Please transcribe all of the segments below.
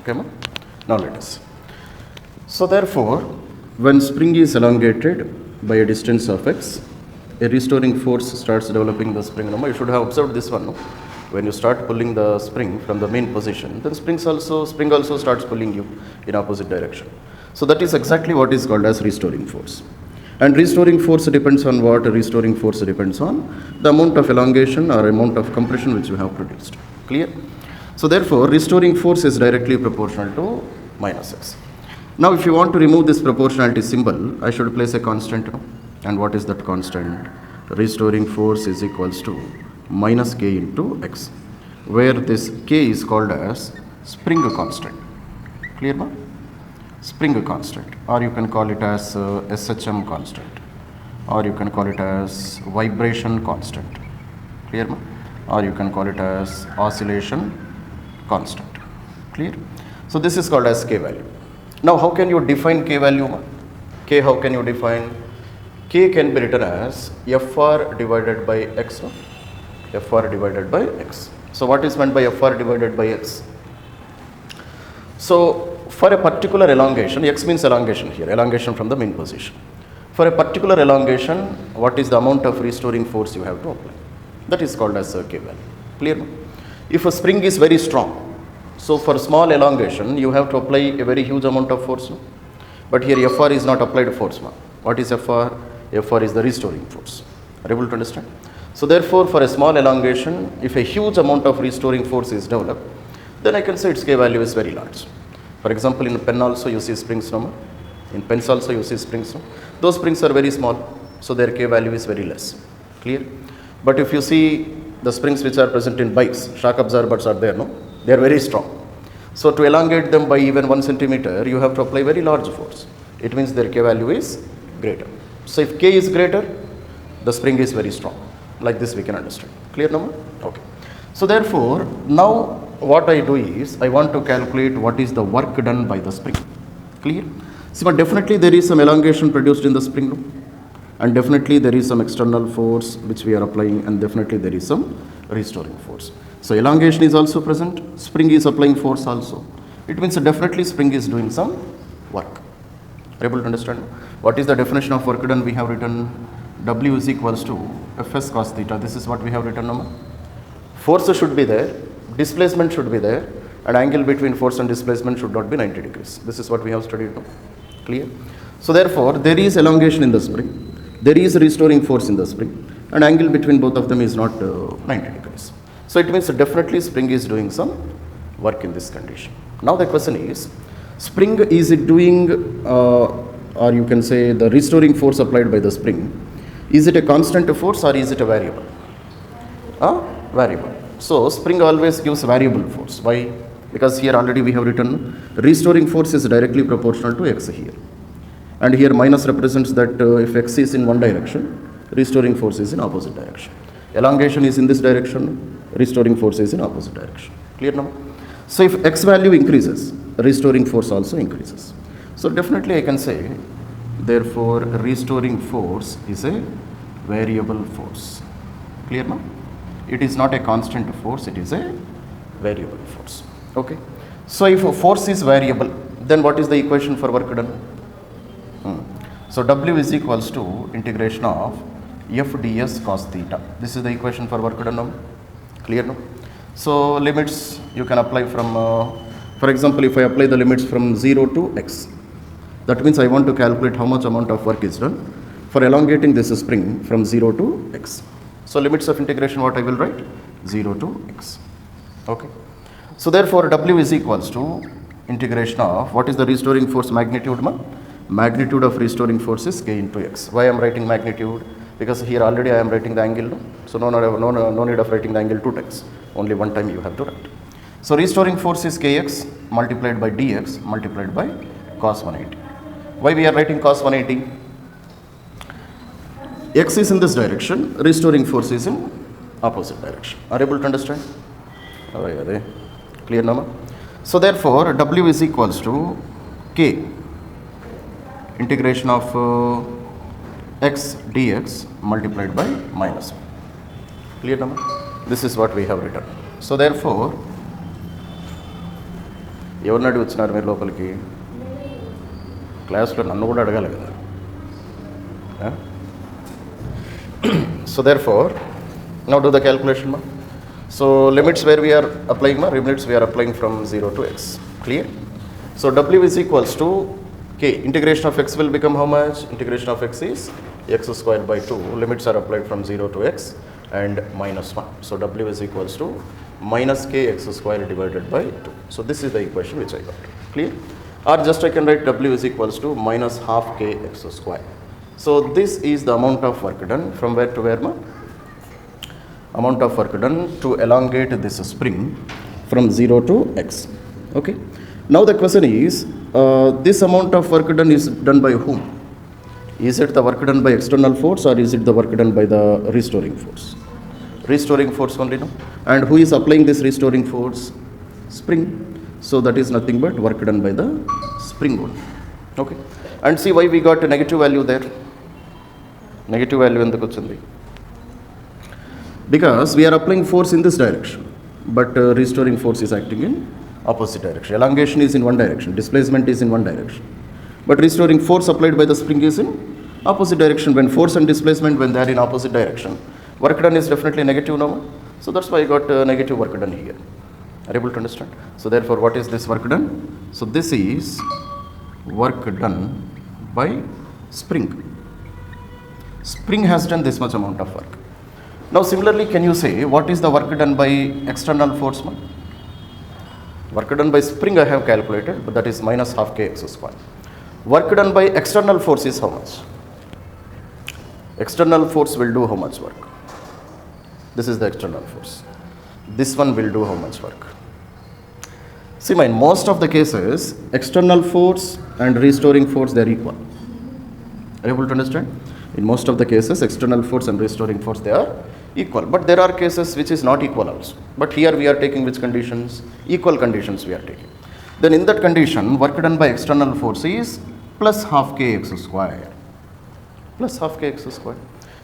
Okay, ma? Now let us. So therefore, when spring is elongated by a distance of x, a restoring force starts developing the spring. You should have observed this one. No? When you start pulling the spring from the main position, then spring also starts pulling you in opposite direction. So that is exactly what is called as restoring force. And restoring force depends on what? Restoring force depends on the amount of elongation or amount of compression which you have produced. Clear? So therefore, restoring force is directly proportional to minus x. Now, if you want to remove this proportionality symbol, I should place a constant. No? And what is that constant? Restoring force is equals to minus k into x, where this k is called as spring constant. Clear, ma? Spring constant, or you can call it as SHM constant, or you can call it as vibration constant. Clear, ma? Or you can call it as oscillation constant. Clear? So this is called as k value. Now how can you define k value, ma? K, how can you define? K can be written as Fr divided by x, no? Fr divided by x. So what is meant by Fr divided by x? So for a particular elongation, x means elongation here, elongation from the main position. For a particular elongation, what is the amount of restoring force you have to apply? That is called as k value. Clear, no? If a spring is very strong, so for small elongation, you have to apply a very huge amount of force. No? But here Fr is not applied force. No? What is Fr? Fr is the restoring force. Are you able to understand? So therefore, for a small elongation, if a huge amount of restoring force is developed, then I can say its k value is very large. For example, in pen also you see springs. No? In pens also you see springs. No? Those springs are very small, so their k value is very less. Clear? But if you see the springs which are present in bikes, shock absorbers are there, no? They are very strong. So to elongate them by even 1 centimeter, you have to apply very large force. It means their k value is greater. So if k is greater, the spring is very strong. Like this we can understand. Clear, no? Okay. So therefore, now what I do is, I want to calculate what is the work done by the spring. Clear? See, but definitely there is some elongation produced in the spring, no? And definitely there is some external force which we are applying, and definitely there is some restoring force. So elongation is also present, spring is applying force also. It means definitely spring is doing some work. Are you able to understand? What is the definition of work done? We have written W is equals to Fs cos theta. This is what we have written now. Force should be there, displacement should be there, and angle between force and displacement should not be 90 degrees. This is what we have studied now. Clear? So therefore, there is elongation in the spring. There is restoring force in the spring, and angle between both of them is not 90 degrees. So it means definitely spring is doing some work in this condition. Now the question is, spring is it doing, or you can say the restoring force applied by the spring, is it a constant force or is it a variable? Variable. So spring always gives variable force. Why? Because here already we have written restoring force is directly proportional to x here. And here minus represents that if x is in one direction, restoring force is in opposite direction. Elongation is in this direction, restoring force is in opposite direction. Clear now? So if x value increases, restoring force also increases. So definitely I can say, therefore restoring force is a variable force. Clear now? It is not a constant force, it is a variable force. Okay. So if a force is variable, then what is the equation for work done? So W is equals to integration of F ds cos theta. This is the equation for work done now. Clear now? So limits you can apply from, for example, if I apply the limits from 0 to x, that means I want to calculate how much amount of work is done for elongating this spring from 0 to x. So limits of integration, what I will write? 0 to x. Okay. So therefore W is equals to integration of, what is the restoring force magnitude, ma? Magnitude of restoring force is k into x. Why I am writing magnitude? Because here already I am writing the angle, no? So no need of writing the angle two times. Only one time you have to write. So restoring force is kx multiplied by dx multiplied by cos 180. Why we are writing cos 180? X is in this direction, restoring force is in opposite direction. Are you able to understand? Clear now? So therefore W is equals to k integration of x dx multiplied by minus 1. Clear now? This is what we have written. So therefore ఎవరిని అడిగి వచ్చినారు మీరు లోపలికి? క్లాస్లో నన్ను కూడా అడగాలి కదా. So therefore, now do the calculation, ma. So limits where we are applying, ma, limits we are applying from 0 to x. Clear? So w is equals to k. Integration of x will become how much? Integration of x is x squared by 2. Limits are applied from 0 to x and minus 1. So w is equals to minus k x squared divided by 2. So this is the equation which I got. Clear? Or just I can write w is equals to minus half k x squared. So this is the amount of work done from where to where, ma? Amount of work done to elongate this spring from 0 to x. Okay. Now the question is, this amount of work done is done by whom? Is it the work done by external force or is it the work done by the restoring force? Restoring force only, no? And who is applying this restoring force? Spring. So that is nothing but work done by the spring only. Okay. And see why we got a negative value there. Negative value enduku vachindi? Because we are applying force in this direction, but restoring force is acting in opposite direction. Elongation is in one direction, displacement is in one direction, but restoring force applied by the spring is in opposite direction. When force and displacement, when they are in opposite direction, work done is definitely negative now. So that's why I got negative work done here. Are you able to understand? So therefore, what is this work done? So this is work done by spring. Spring has done this much amount of work. Now similarly, can you say what is the work done by external force? Work done by spring I have calculated, but that is minus half k x squared. Work done by external force is how much? External force will do how much work? This is the external force. This one will do how much work? See, in most of the cases, external force and restoring force, they are equal. Are you able to understand? In most of the cases, external force and restoring force, they are equal. But there are cases which is not equal also. But here we are taking which conditions? Equal conditions we are taking. Then in that condition, work done by external force is plus half k x squared. Plus half k x squared.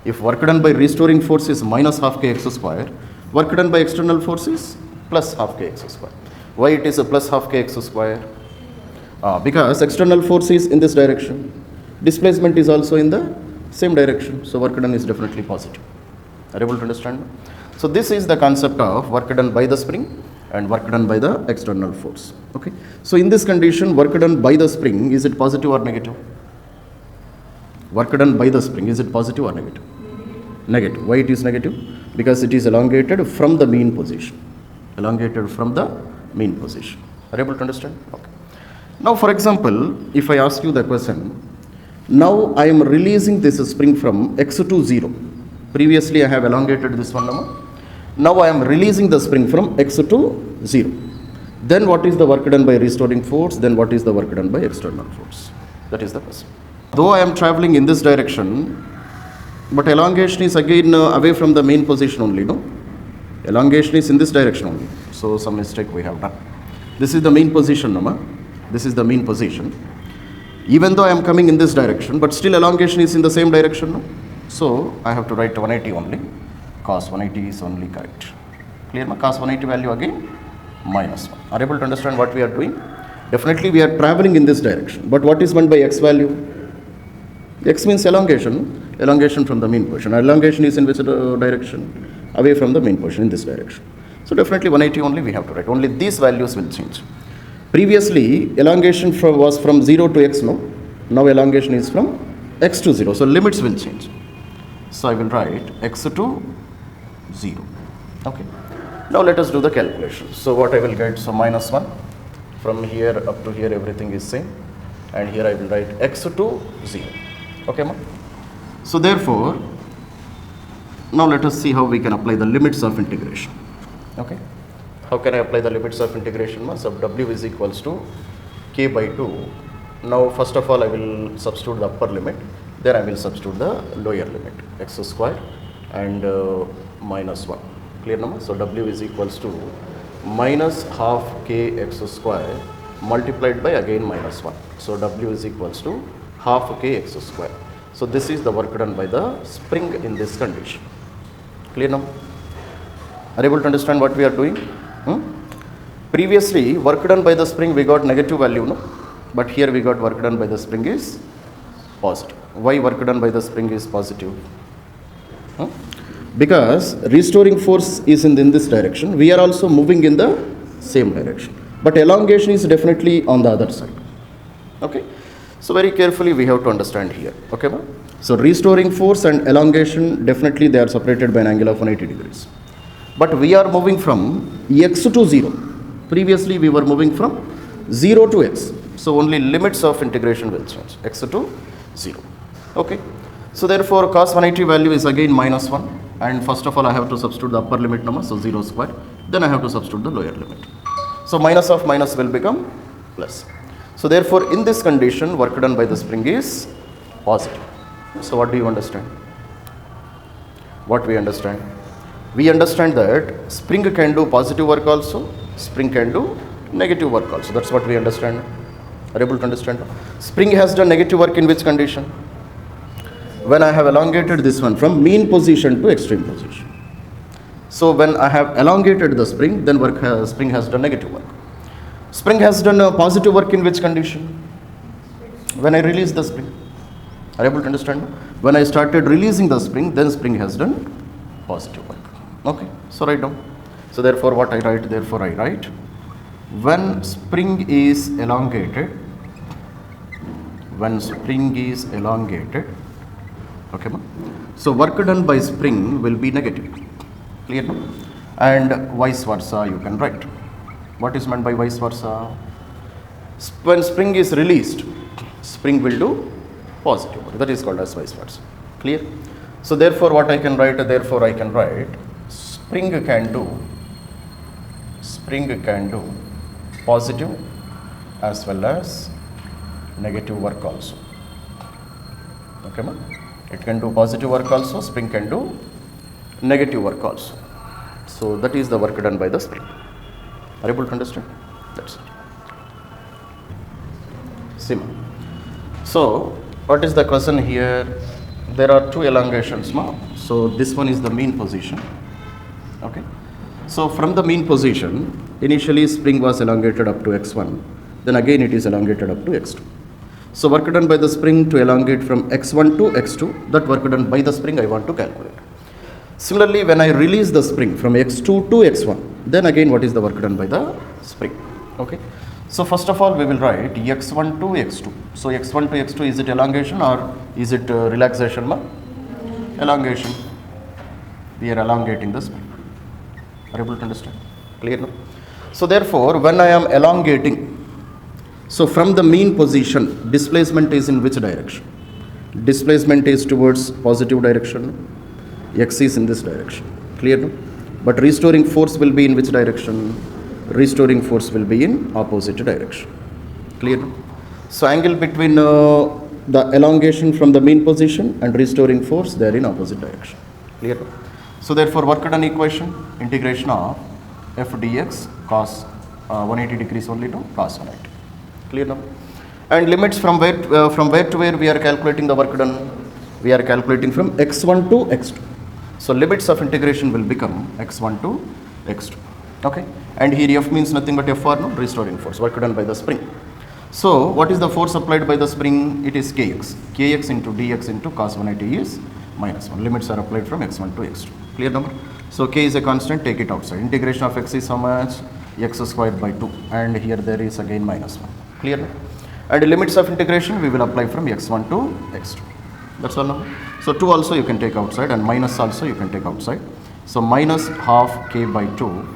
If work done by restoring force is minus half k x squared, work done by external force is plus half k x squared. Why it is a plus half k x squared? Because external force is in this direction. Displacement is also in the same direction. So work done is definitely positive. Are you able to understand? So this is the concept of work done by the spring and work done by the external force. Okay. So in this condition, work done by the spring, is it positive or negative? Work done by the spring, is it positive or negative? Negative. Why it is negative? Because it is elongated from the mean position. Elongated from the mean position. Are you able to understand? Okay. Now for example, if I ask you the question, now I am releasing this spring from x to 0. Previously I have elongated this one number. Now I am releasing the spring from x to 0. Then what is the work done by restoring force? Then what is the work done by external force? That is the question. Though I am traveling in this direction, but elongation is again away from the main position only, no? Elongation is in this direction only. So some mistake we have done. This is the main position, no? This is the mean position. Even though I am coming in this direction, but still elongation is in the same direction, no? So I have to write 180 only. Cos 180 is only correct. Clear, ma? Cos 180 value again minus 1. Are you able to understand what we are doing? Definitely we are traveling in this direction. But what is meant by x value? X means elongation. Elongation from the mean position. Elongation is in which direction? Away from the main position, in this direction. So definitely 180 only we have to write. Only these values will change. Previously elongation was from 0 to x, no? Now elongation is from x to 0. So limits will change. So I will write x to 0. Okay. Now let us do the calculation. So what I will get? So minus 1. From here up to here everything is same. And here I will write x to 0. Okay, ma? So therefore, now let us see how we can apply the limits of integration. Okay. How can I apply the limits of integration? Ma? So w is equals to k by 2. Now first of all I will substitute the upper limit. Then I will substitute the lower limit, x square and minus 1. Clear, no? So w is equals to minus half k x square multiplied by again minus 1. So w is equals to half k x square. So this is the work done by the spring in this condition. Clear now? Are you able to understand what we are doing? Previously, work done by the spring we got negative value, no? But here we got work done by the spring is positive. Why work done by the spring is positive? Huh? Because restoring force is in this direction. We are also moving in the same direction. But elongation is definitely on the other side. Okay? So very carefully we have to understand here. Okay, ma'am? So restoring force and elongation, definitely they are separated by an angle of 180 degrees. But we are moving from x to 0. Previously we were moving from 0 to x. So only limits of integration will change. X to 0. Okay. So therefore cos 180 value is again minus 1. And first of all I have to substitute the upper limit number. So 0 square. Then I have to substitute the lower limit. So minus of minus will become plus. So therefore in this condition work done by the spring is positive. So what do you understand? What we understand? We understand that spring can do positive work also, spring can do negative work also. That's what we understand. Are you able to understand? Spring has done negative work in which condition? When I have elongated this one from mean position to extreme position. So when I have elongated the spring, then spring has done negative work. Spring has done a positive work in which condition? When I release the spring. Are you able to understand? When I started releasing the spring, then spring has done positive work. Okay, so write down. So therefore what I write? Therefore I write, when spring is elongated, okay, so work done by spring will be negative. Clear? No? And vice versa you can write. What is meant by vice versa? When spring is released, spring will do positive work. That is called as vice versa. Clear? So therefore what I can write? Therefore I can write spring can do positive as well as negative work also. Okay, ma? It can do positive work also, spring can do negative work also. So that is the work done by the spring. Are you able to understand? That's it. Simple. So what is the question here? There are two elongations now. So this one is the mean position. Okay. So from the mean position, initially spring was elongated up to x1, then again it is elongated up to x2. So work done by the spring to elongate from x1 to x2, that work done by the spring I want to calculate. Similarly, when I release the spring from x2 to x1, then again what is the work done by the spring? Okay. So first of all we will write x1 to x2. So x1 to x2, is it elongation or is it relaxation? Elongation. We are elongating the spring. Are you able to understand? Clear now? So therefore when I am elongating, so from the mean position, displacement is in which direction? Displacement is towards positive direction. X is in this direction. Clear now? But restoring force will be in which direction? Restoring force will be in opposite direction. Clear now? So angle between the elongation from the mean position and restoring force, they are in opposite direction. Clear now? So therefore work done equation, integration of f dx cos 180 degrees only to cos 180. Clear now? And limits from where to where we are calculating the work done? We are calculating from x1 to x2. So limits of integration will become x1 to x2. Okay? And here F means nothing but F or no? Restoring force, work done by the spring. So what is the force applied by the spring? It is Kx. Kx into dx into cos 180 is minus 1. Limits are applied from x1 to x2. Clear number? So K is a constant, take it outside. Integration of x is how much? X squared by 2. And here there is again minus 1. Clear now? And the limits of integration we will apply from x1 to x2. That's all now. So 2 also you can take outside and minus also you can take outside. So minus half k by 2.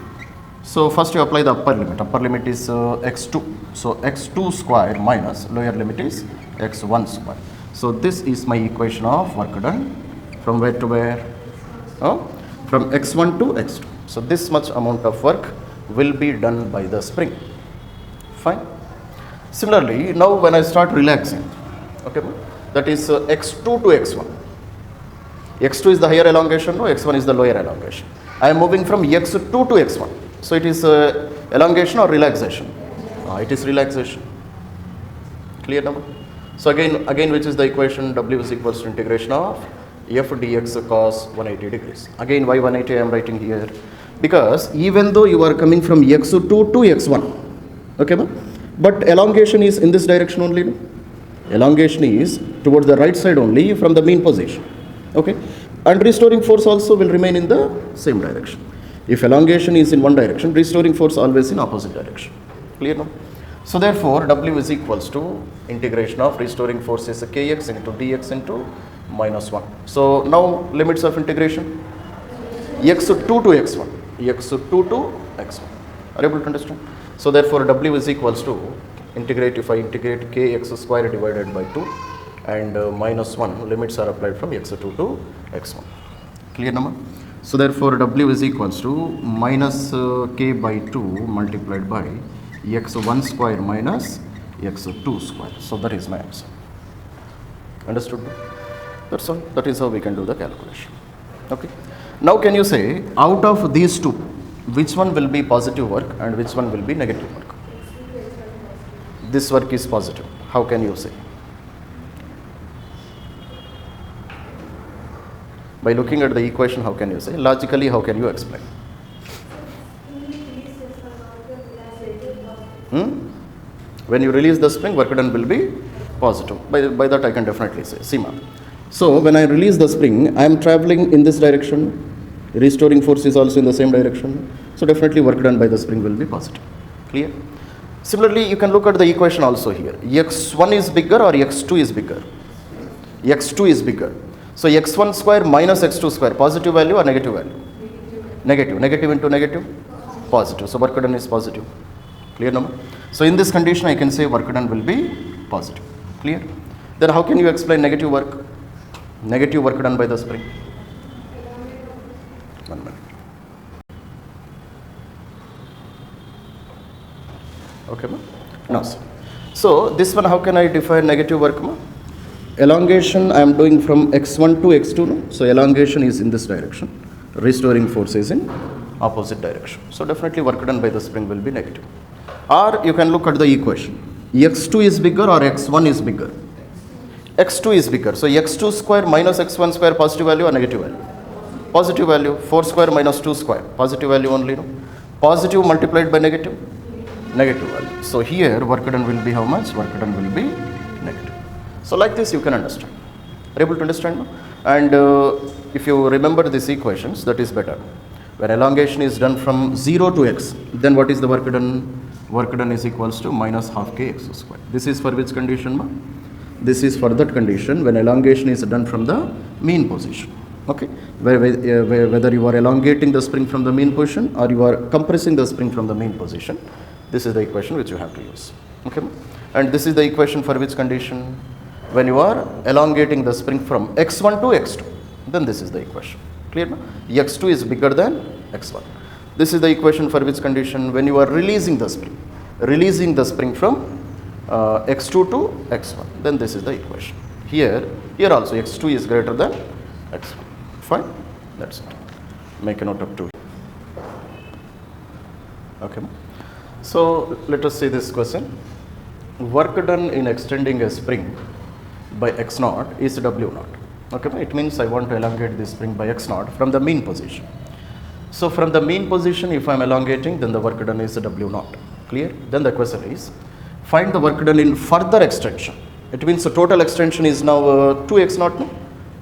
So first you apply the upper limit. Upper limit is x2. So x2 square minus lower limit is x1 square. So this is my equation of work done. From where to where? From x1 to x2. So this much amount of work will be done by the spring. Fine. Similarly, now when I start relaxing, okay, that is x2 to x1. x2 is the higher elongation, no, x1 is the lower elongation. I am moving from x2 to x1. So it is elongation or relaxation? It is relaxation. Clear number? So again which is the equation? W is equals to integration of f dx cos 180 degrees. Again why 180 I am writing here? because even though you are coming from x2 to x1, okay, but elongation is in this direction only. No? Elongation is towards the right side only from the mean position, okay, and restoring force also will remain in the same direction. If elongation is in one direction, restoring force always in opposite direction. Clear now? So therefore, W is equals to integration of restoring force is kx into dx into -1. So now limits of integration, x2 to x1, x2 to x1. Are you able to understand? So therefore, W is equals to integrate, if I integrate kx square divided by 2 and -1, limits are applied from x2 to x1. Clear number? So therefore, W is equals to minus k by 2 multiplied by x1 square minus x2 square. So that is my answer. Understood? That's all. That is how we can do the calculation. Okay. Now can you say, out of these two, which one will be positive work and which one will be negative work? This work is positive. How can you say? By looking at the equation, how can you say? Logically, how can you explain? When you release the spring, work done will be positive. By that I can definitely say, Seema. So when I release the spring, I am traveling in this direction. Restoring force is also in the same direction. So definitely work done by the spring will be positive. Clear? Similarly, you can look at the equation also here. x1 is bigger or x2 is bigger? x2 is bigger. So x1 square minus x2 square, positive value or negative value? Negative. Negative into negative? Positive. So work done is positive. Clear number? So in this condition, I can say work done will be positive. Clear? Then how can you explain negative work? Negative work done by the spring. 1 minute. Okay, ma? Now, so this one, how can I define negative work, ma? Elongation I am doing from x1 to x2. No? So elongation is in this direction. Restoring force is in opposite direction. So definitely work done by the spring will be negative. Or you can look at the equation. x2 is bigger or x1 is bigger? x2 is bigger. So x2 square minus x1 square, positive value or negative value? Positive value. 4 square minus 2 square, positive value only. No? Positive multiplied by negative? Negative value. So here work done will be how much? Work done will be negative. So like this you can understand. Are you able to understand? No? And if you remember these equations, that is better. When elongation is done from 0 to x, then what is the work done? Work done is equals to minus half k x square. This is for which condition, ma? This is for that condition when elongation is done from the mean position. Okay, whether you are elongating the spring from the mean position or you are compressing the spring from the mean position, this is the equation which you have to use. Okay, and this is the equation for which condition? When you are elongating the spring from x1 to x2, then this is the equation. Clear? No? x2 is bigger than x1. This is the equation for which condition? When you are releasing the spring from x2 to x1, then this is the equation. Here also x2 is greater than x1. Fine, that's it. Make a note of 2. Okay. So let us see this question. Work done in extending a spring by x0 is W0. Okay, it means I want to elongate this spring by x0 from the mean position. So from the mean position, if I am elongating, then the work done is W0. Clear? Then the question is, find the work done in further extension. It means the total extension is now 2x0, no?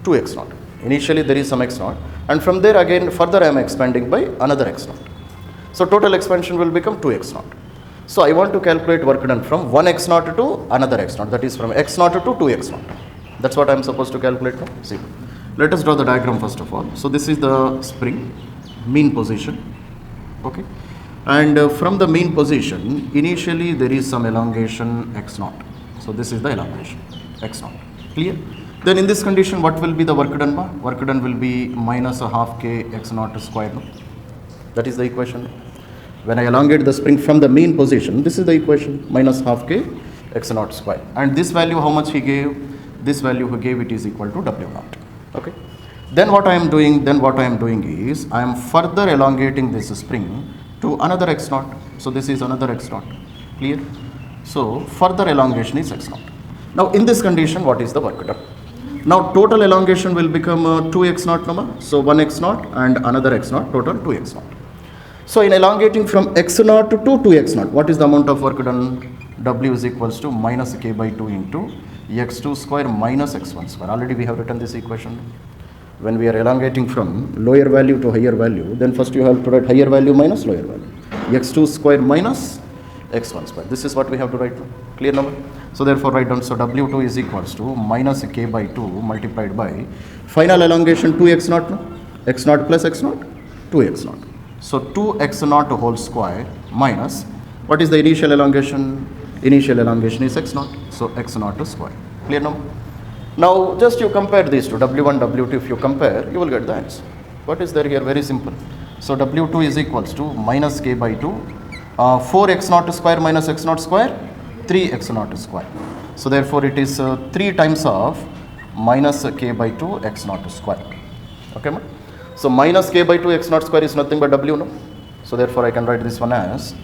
2x0. Initially there is some x0, and from there again further I am expanding by another x0. So total expansion will become 2x0. So I want to calculate work done from one x0 to another x0, that is from x0 to 2x0. That's what I am supposed to calculate now. See, let us draw the diagram first of all. So this is the spring, mean position. Okay, and from the mean position, initially there is some elongation x0. So this is the elongation x0. Clear? Then in this condition, what will be the work done? Work done will be minus a half k x0 square. No? That is the equation. When I elongate the spring from the mean position, this is the equation, minus half k x0 square. And this value, how much he gave? This value he gave, it is equal to W0. Okay. Then what I am doing? Is I am further elongating this spring to another x0. So this is another x0. Clear? So further elongation is x0. Now in this condition, what is the work done? Now total elongation will become 2x0 number. So one x0 and another x0, total 2x0. So in elongating from x0 to 2x0, what is the amount of work done? W is equals to minus k by 2 into x2 square minus x1 square. Already we have written this equation. When we are elongating from lower value to higher value, then first you have to write higher value minus lower value. x2 square minus x1 square. This is what we have to write. Clear number? So therefore write down, so W2 is equals to minus k by 2 multiplied by final elongation 2x0, no? x0 plus x0, 2x0. So 2x0 whole square minus, what is the initial elongation? Initial elongation is x0, so x0 square. Clear number? Now just you compare these two, W1, W2, if you compare, you will get the answer. What is there here? Very simple. So W2 is equals to minus k by 2, 4x0 square minus x0 square, 3x0 square. So therefore it is 3 times of minus k by 2 x0 square. Okay, ma? So minus k by 2 x0 square is nothing but W, no? So therefore I can write this one as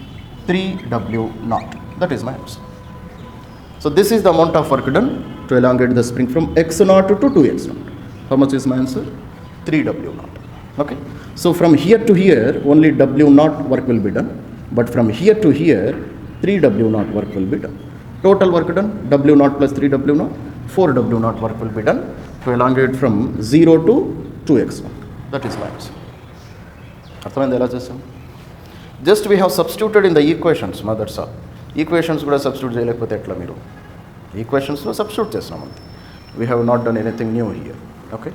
3W0. That is my answer. So this is the amount of work done to elongate the spring from x0 to 2x0. How much is my answer? 3W0. Okay. So from here to here, only W0 work will be done. But from here to here, 3W0 work will be done. Total work done, W0 plus 3W0, 4W0 work will be done to elongate from 0 to 2x1. That is my answer. అర్థమైంది ఎలా చేసాం? Just we have substituted in the equations, that's all. Equations కూడా substitute చేయలేకపోతే ఎట్లా మీరు? ఈక్వేషన్స్లో substitute చేస్తున్నాం అంతే. We have not done anything new here. Okay.